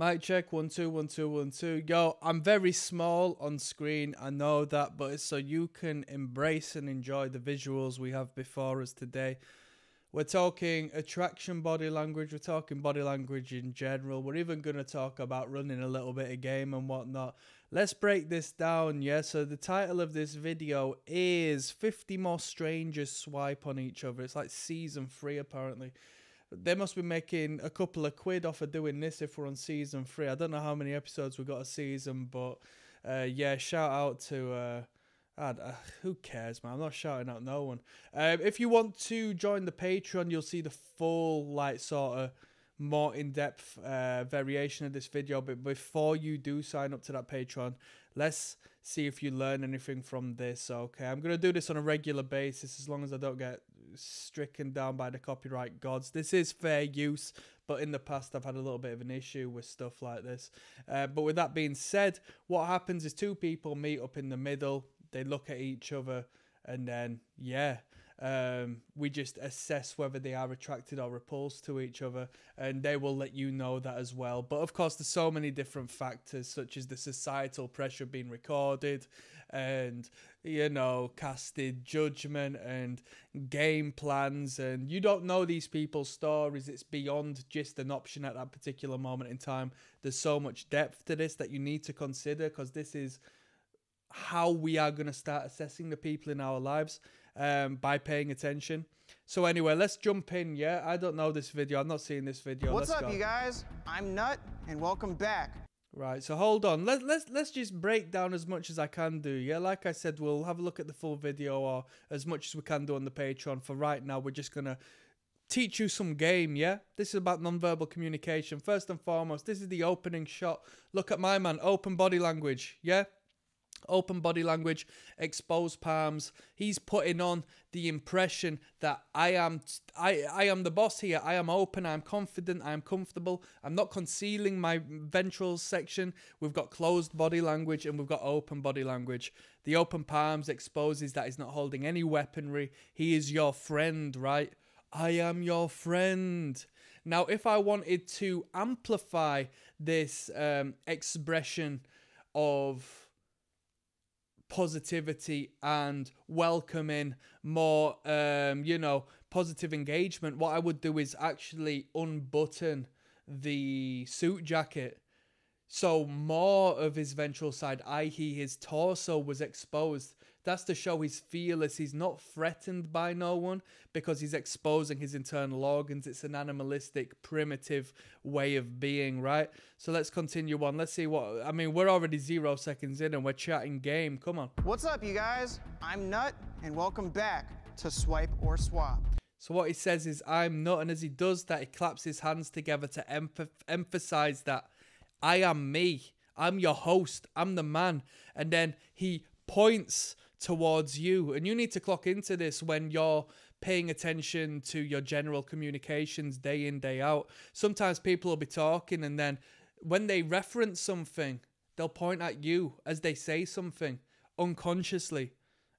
Mic check, 1 2 1 2 1 2. Yo, I'm very small on screen, I know that, but it's so you can embrace and enjoy the visuals we have before us today. We're talking attraction body language, we're talking body language in general, we're even going to talk about running a little bit of game and whatnot. Let's break this down, yeah? So the title of this video is 50 More Strangers Swipe on Each Other. It's like season 3 apparently. They must be making a couple of quid off of doing this if we're on season 3. I don't know how many episodes we got a season, but yeah, shout out to... who cares, man? I'm not shouting out no one. If you want to join the Patreon, you'll see the full, like, sort of more in-depth variation of this video. But before you do sign up to that Patreon, let's see if you learn anything from this, okay? I'm going to do this on a regular basis as long as I don't get stricken down by the copyright gods. This is fair use, but in the past I've had a little bit of an issue with stuff like this. But with that being said, what happens is two people meet up in the middle. They look at each other and then, yeah, we just assess whether they are attracted or repulsed to each other, and they will let you know that as well. But of course, there's so many different factors, such as the societal pressure being recorded and, you know, casted judgment and game plans, and you don't know these people's stories. It's beyond just an option at that particular moment in time. There's so much depth to this that you need to consider, because this is how we are going to start assessing the people in our lives, by paying attention. So anyway, let's jump in, yeah? I don't know this video. I've not seen this video. What's up, you guys? I'm Nut, and welcome back. Right, so hold on. Let's just break down as much as I can do, yeah? Like I said, we'll have a look at the full video, or as much as we can do on the Patreon. For right now, we're just going to teach you some game, yeah? This is about non-verbal communication. First and foremost, this is the opening shot. Look at my man, open body language, yeah? Open body language, exposed palms. He's putting on the impression that I am the boss here. I am open, I'm confident, I'm comfortable. I'm not concealing my ventral section. We've got closed body language and we've got open body language. The open palms exposes that he's not holding any weaponry. He is your friend, right? I am your friend. Now, if I wanted to amplify this expression of positivity and welcoming more, you know, positive engagement, what I would do is actually unbutton the suit jacket. So more of his ventral side, i.e. his torso, was exposed. That's to show he's fearless. He's not threatened by no one because he's exposing his internal organs. It's an animalistic, primitive way of being, right? So let's continue on. Let's see what... I mean, we're already 0 seconds in and we're chatting game. Come on. What's up, you guys? I'm Nut, and welcome back to Swipe or Swap. So what he says is, I'm Nut, and as he does that, he claps his hands together to emphasize that I am me. I'm your host. I'm the man. And then he points towards you, and you need to clock into this when you're paying attention to your general communications day in, day out. Sometimes people will be talking, and then when they reference something, they'll point at you as they say something unconsciously,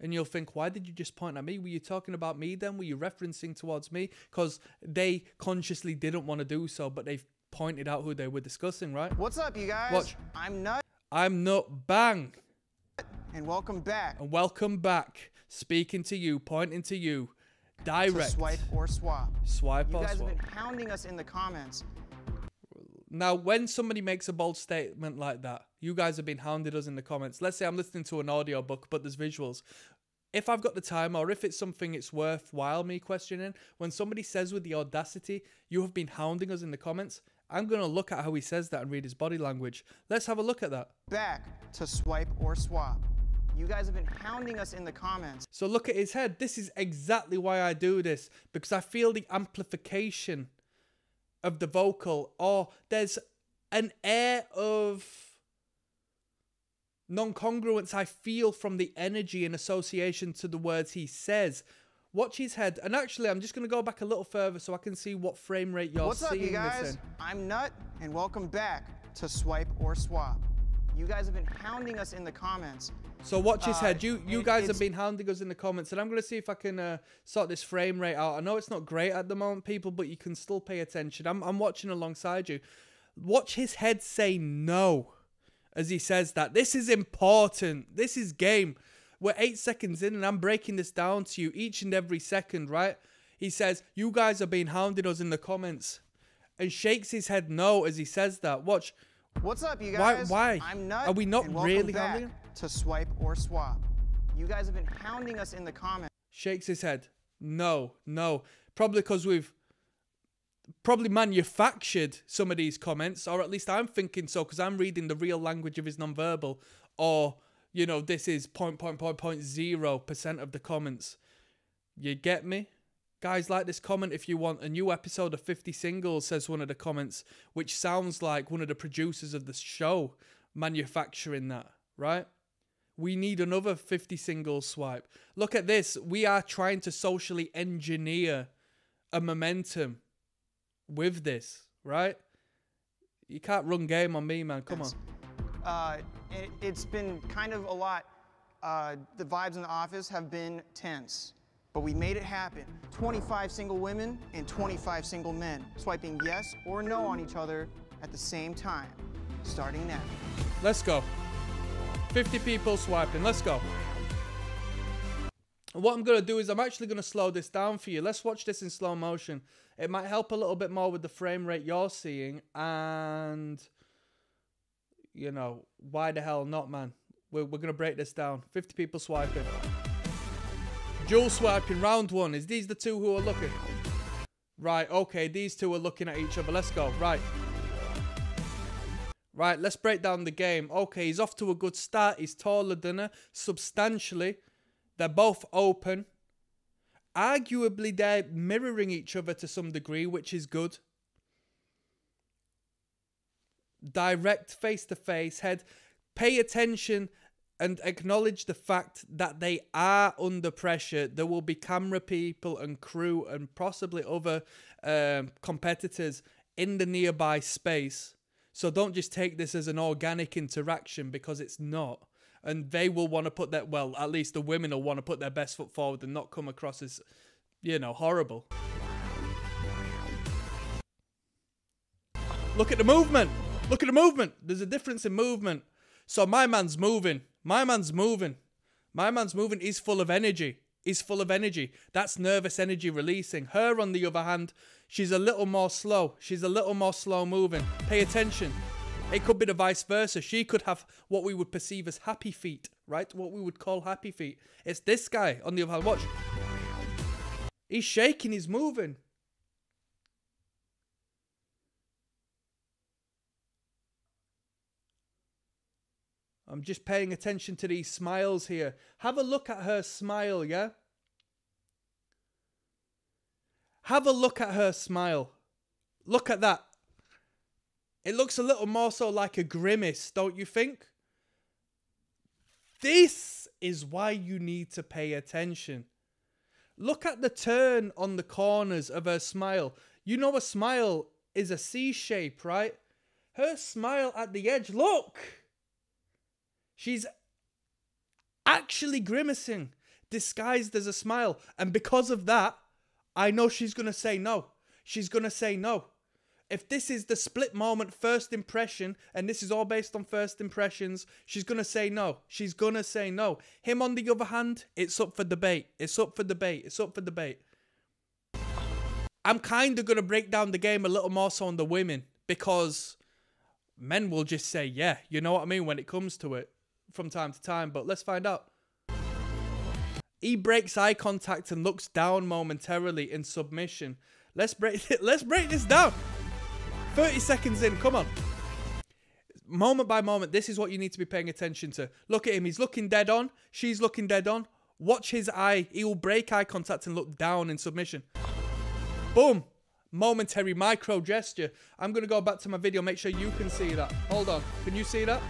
and you'll think, why did you just point at me? Were you talking about me then? Were you referencing towards me? Because they consciously didn't want to do so, but they've pointed out who they were discussing, right? What's up, you guys? Watch. I'm Nut. I'm Nut. Bang. And welcome back. And welcome back. Speaking to you, pointing to you. Direct. To Swipe or Swap. Swipe or swap. You guys have been hounding us in the comments. Now, when somebody makes a bold statement like that, you guys have been hounding us in the comments. Let's say I'm listening to an audio book, but there's visuals. If I've got the time, or if it's something it's worthwhile me questioning, when somebody says with the audacity, you have been hounding us in the comments, I'm going to look at how he says that and read his body language. Let's have a look at that. Back to Swipe or Swap. You guys have been hounding us in the comments. So look at his head. This is exactly why I do this, because I feel the amplification of the vocal, or there's an air of non-congruence I feel from the energy in association to the words he says. Watch his head. And actually, I'm just going to go back a little further so I can see what frame rate you're What's seeing up, you guys? this in. I'm Nut, and welcome back to Swipe or Swap. You guys have been hounding us in the comments. So watch his head. You guys have been hounding us in the comments, and I'm going to see if I can sort this frame rate out. I know it's not great at the moment, people, but you can still pay attention. I'm watching alongside you. Watch his head say no as he says that. This is important. This is game. We're 8 seconds in and I'm breaking this down to you each and every second, right? He says, you guys are being hounding us in the comments. And shakes his head no as he says that. Watch. What's up, you guys? Why? I'm Nut. Are we not and really welcome hounding him? back to Swipe or Swap. You guys have been hounding us in the comments. Shakes his head. No. Probably because we've probably manufactured some of these comments, or at least I'm thinking so, because I'm reading the real language of his nonverbal, or, you know, this is 0.0% of the comments. You get me? Guys, like this comment if you want. A new episode of 50 Singles, says one of the comments, which sounds like one of the producers of the show manufacturing that, right? We need another 50 Singles swipe. Look at this. We are trying to socially engineer a momentum with this, right? You can't run game on me, man. Come on. It's been kind of a lot. The vibes in the office have been tense. But we made it happen. 25 single women and 25 single men swiping yes or no on each other at the same time, starting now. Let's go. 50 people swiping. Let's go. And what I'm going to do is I'm actually going to slow this down for you. Let's watch this in slow motion. It might help a little bit more with the frame rate you're seeing. And, you know, why the hell not, man? We're going to break this down. 50 people swiping. Dual swiping, round one. Is these the two who are looking? Right, okay, these two are looking at each other. Let's go. Right, let's break down the game. Okay, he's off to a good start. He's taller than her, substantially. They're both open. Arguably, they're mirroring each other to some degree, which is good. Direct, face-to-face, head. Pay attention and acknowledge the fact that they are under pressure. There will be camera people and crew and possibly other competitors in the nearby space. So don't just take this as an organic interaction, because it's not. And they will want to put that, well, at least the women will want to put their best foot forward and not come across as, you know, horrible. Look at the movement. Look at the movement. There's a difference in movement. So my man's moving. My man's moving. My man's moving. He's full of energy. He's full of energy. That's nervous energy releasing. Her, on the other hand, she's a little more slow. She's a little more slow moving. Pay attention. It could be the vice versa. She could have what we would perceive as happy feet, right? What we would call happy feet. It's this guy, on the other hand. Watch. He's shaking. He's moving. I'm just paying attention to these smiles here. Have a look at her smile, yeah? Have a look at her smile. Look at that. It looks a little more so like a grimace, don't you think? This is why you need to pay attention. Look at the turn on the corners of her smile. You know a smile is a C shape, right? Her smile at the edge, look! She's actually grimacing, disguised as a smile. And because of that, I know she's going to say no. She's going to say no. If this is the split moment, first impression, and this is all based on first impressions, she's going to say no. She's going to say no. Him, on the other hand, it's up for debate. It's up for debate. It's up for debate. I'm kind of going to break down the game a little more so on the women, because men will just say, yeah, you know what I mean, when it comes to it from time to time. But let's find out. He breaks eye contact and looks down momentarily in submission. Let's break this down. 30 seconds in, come on. Moment by moment, this is what you need to be paying attention to. Look at him, he's looking dead on. She's looking dead on. Watch his eye. He will break eye contact and look down in submission. Boom. Momentary micro gesture. I'm going to go back to my video, make sure you can see that. Hold on. Can you see that?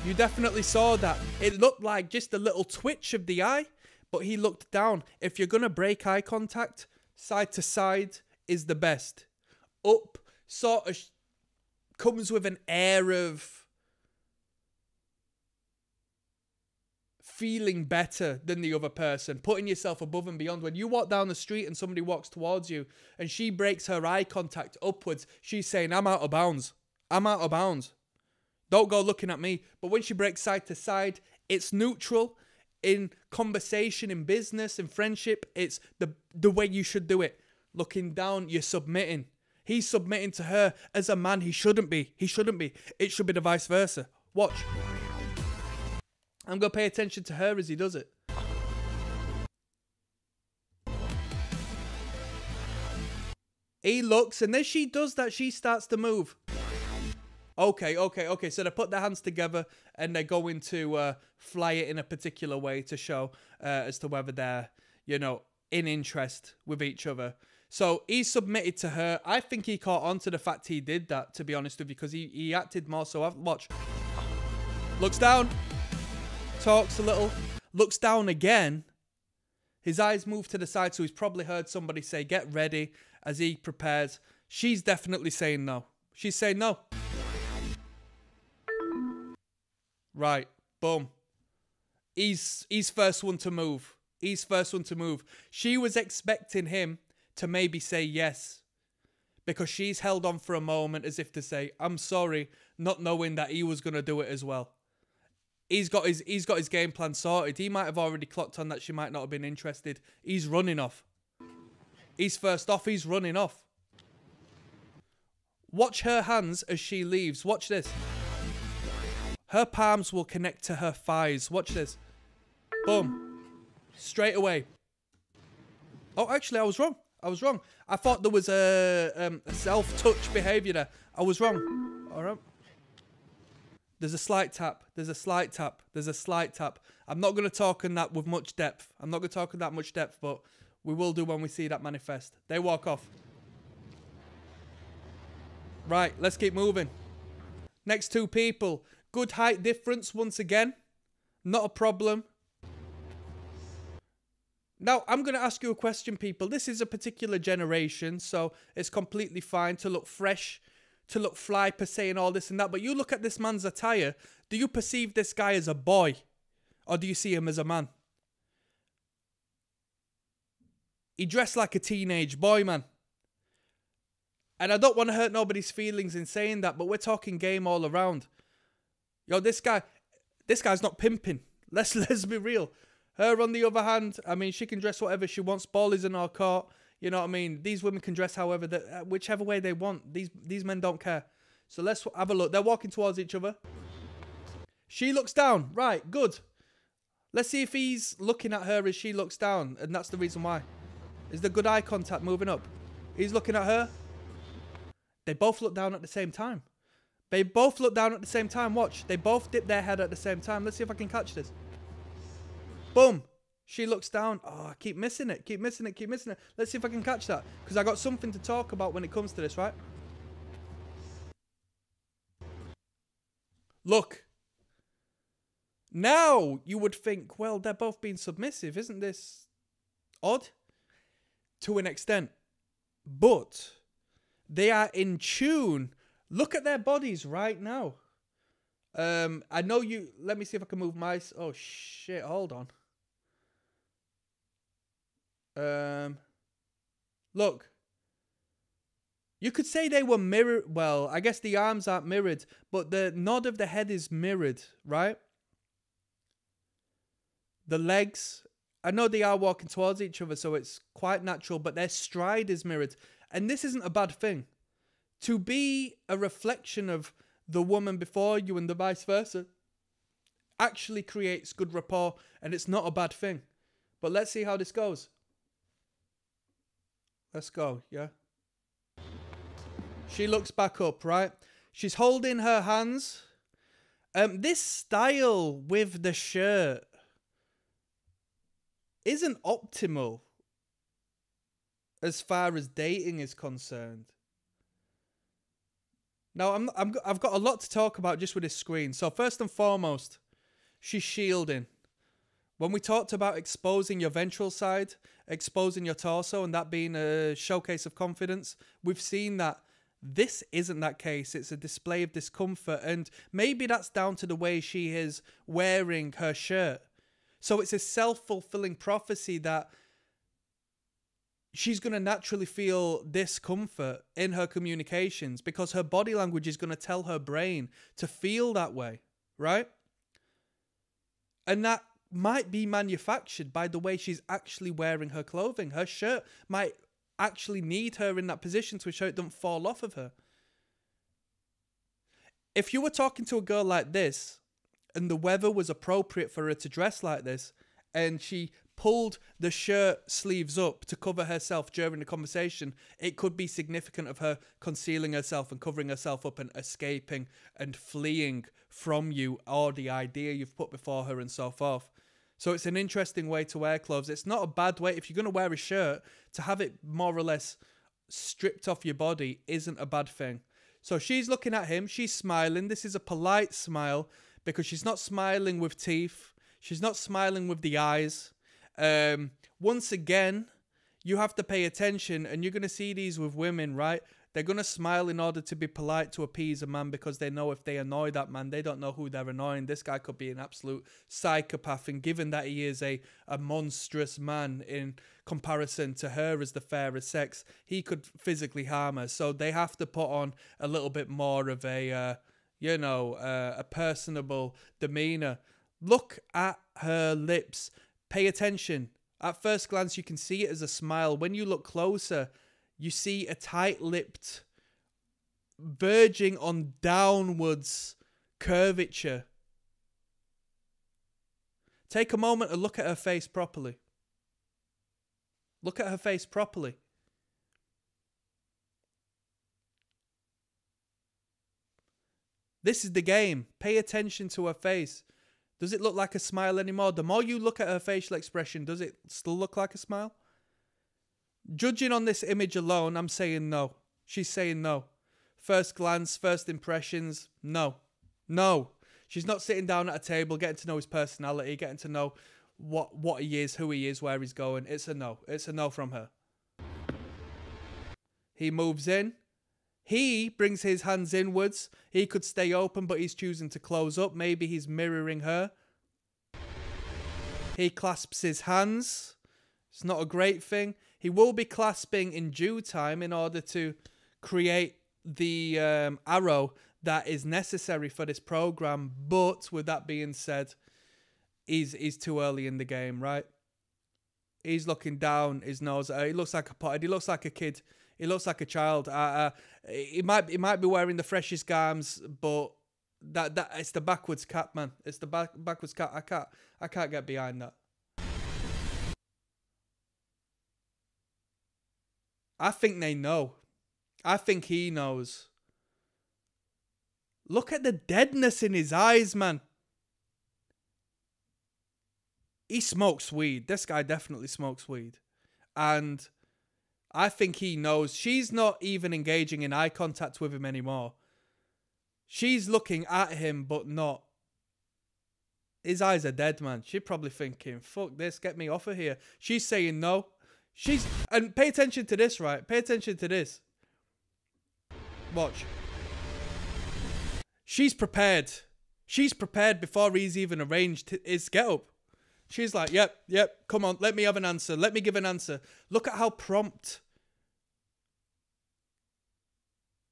You definitely saw that. It looked like just a little twitch of the eye, but he looked down. If you're going to break eye contact, side to side is the best. Up sort of comes with an air of feeling better than the other person, putting yourself above and beyond. When you walk down the street and somebody walks towards you and she breaks her eye contact upwards, she's saying, I'm out of bounds. I'm out of bounds. Don't go looking at me. But when she breaks side to side, it's neutral. In conversation, in business, in friendship, it's the way you should do it. Looking down, you're submitting. He's submitting to her. As a man, he shouldn't be. He shouldn't be. It should be the vice versa. Watch. I'm going to pay attention to her as he does it. He looks, and then she does that. She starts to move. Okay. So they put their hands together, and they're going to fly it in a particular way to show as to whether they're, you know, in interest with each other. So he submitted to her. I think he caught on to the fact he did that, to be honest with you, because he acted more so. Watch. Looks down. Talks a little. Looks down again. His eyes move to the side, so he's probably heard somebody say, get ready, as he prepares. She's definitely saying no. She's saying no. Right. Boom. He's first one to move. He's first one to move. She was expecting him to maybe say yes, because she's held on for a moment as if to say, I'm sorry, not knowing that he was going to do it as well. He's got his game plan sorted. He might have already clocked on that she might not have been interested. He's running off. He's first off. He's running off. Watch her hands as she leaves. Watch this. Her palms will connect to her thighs. Watch this. Boom. Straight away. Oh, actually, I was wrong. I thought there was a self-touch behaviour there. I was wrong. All right. There's a slight tap. There's a slight tap. There's a slight tap. I'm not going to talk on that with much depth. I'm not going to talk on that much depth, but we will do when we see that manifest. They walk off. Right, let's keep moving. Next two people. Good height difference once again. Not a problem. Now, I'm going to ask you a question, people. This is a particular generation, so it's completely fine to look fresh, to look fly per se and all this and that. But you look at this man's attire. Do you perceive this guy as a boy? Or do you see him as a man? He dressed like a teenage boy, man. And I don't want to hurt nobody's feelings in saying that, but we're talking game all around. Yo, this guy's not pimping. Let's be real. Her, on the other hand, I mean, she can dress whatever she wants. Ball is in her court. You know what I mean? These women can dress however, whichever way they want. These men don't care. So let's have a look. They're walking towards each other. She looks down. Right, good. Let's see if he's looking at her as she looks down. And that's the reason why. Is the good eye contact moving up? He's looking at her. They both look down at the same time. They both look down at the same time. Watch. They both dip their head at the same time. Let's see if I can catch this. Boom. She looks down. Oh, I keep missing it. Keep missing it. Let's see if I can catch that. Because I got something to talk about when it comes to this, right? Look. Now you would think, well, they're both being submissive. Isn't this odd? To an extent. But they are in tune. Look at their bodies right now. I know you... Let me see if I can move my... Oh, shit. Hold on. Look. You could say they were mirrored. Well, I guess the arms aren't mirrored, but the nod of the head is mirrored, right? The legs, I know they are walking towards each other, so it's quite natural, but their stride is mirrored. And this isn't a bad thing. To be a reflection of the woman before you and the vice versa actually creates good rapport, and it's not a bad thing. But let's see how this goes. Let's go, yeah? She looks back up, right? She's holding her hands. This style with the shirt isn't optimal as far as dating is concerned. Now, I've got a lot to talk about just with this screen. So first and foremost, she's shielding. When we talked about exposing your ventral side, exposing your torso, and that being a showcase of confidence, we've seen that this isn't that case. It's a display of discomfort, and maybe that's down to the way she is wearing her shirt. So it's a self-fulfilling prophecy that she's going to naturally feel discomfort in her communications because her body language is going to tell her brain to feel that way, right? And that might be manufactured by the way she's actually wearing her clothing. Her shirt might actually need her in that position to ensure it doesn't fall off of her. If you were talking to a girl like this and the weather was appropriate for her to dress like this and she pulled the shirt sleeves up to cover herself during the conversation, it could be significant of her concealing herself and covering herself up and escaping and fleeing from you or the idea you've put before her and so forth. So it's an interesting way to wear clothes. It's not a bad way. If you're going to wear a shirt, to have it more or less stripped off your body isn't a bad thing. So she's looking at him. She's smiling. This is a polite smile because she's not smiling with teeth. She's not smiling with the eyes. Once again, you have to pay attention, and you're going to see these with women, right? They're going to smile in order to be polite to appease a man because they know if they annoy that man, they don't know who they're annoying. This guy could be an absolute psychopath, and given that he is a monstrous man in comparison to her as the fairer sex, he could physically harm her. So they have to put on a little bit more of a personable demeanor. Look at her lips. Pay attention. At first glance, you can see it as a smile. When you look closer, you see a tight-lipped, verging on downwards curvature. Take a moment and look at her face properly. Look at her face properly. This is the game. Pay attention to her face. Does it look like a smile anymore? The more you look at her facial expression, does it still look like a smile? Judging on this image alone, I'm saying no. She's saying no. First glance, first impressions, no. No. She's not sitting down at a table, getting to know his personality, getting to know what he is, who he is, where he's going. It's a no. It's a no from her. He moves in. He brings his hands inwards. He could stay open, but he's choosing to close up. Maybe he's mirroring her. He clasps his hands. It's not a great thing. He will be clasping in due time in order to create the arrow that is necessary for this program. But with that being said, he's too early in the game, right? He's looking down his nose. He looks like a potted. He looks like a kid. He looks like a child. He might be wearing the freshest garms, but that it's the backwards cat, man. It's the backwards cat. I can't get behind that. I think they know. I think he knows. Look at the deadness in his eyes, man. He smokes weed. This guy definitely smokes weed. And I think he knows. She's not even engaging in eye contact with him anymore. She's looking at him, but not. His eyes are dead, man. She's probably thinking, fuck this, get me off of here. She's saying no. And pay attention to this, right? Pay attention to this. Watch. She's prepared. She's prepared before he's even arranged his get-up. She's like, yep, come on, let me have an answer. Let me give an answer. Look at how prompt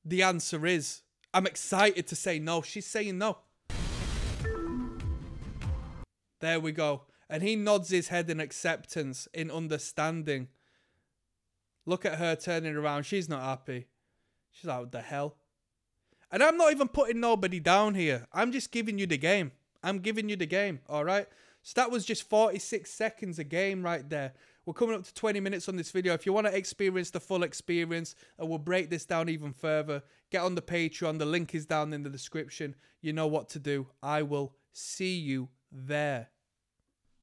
the answer is. I'm excited to say no. She's saying no. There we go. And he nods his head in acceptance, in understanding. Look at her turning around. She's not happy. She's like, what the hell? And I'm not even putting nobody down here. I'm just giving you the game. I'm giving you the game, all right? So that was just 46 seconds of game right there. We're coming up to 20 minutes on this video. If you want to experience the full experience, and we'll break this down even further, get on the Patreon. The link is down in the description. You know what to do. I will see you there.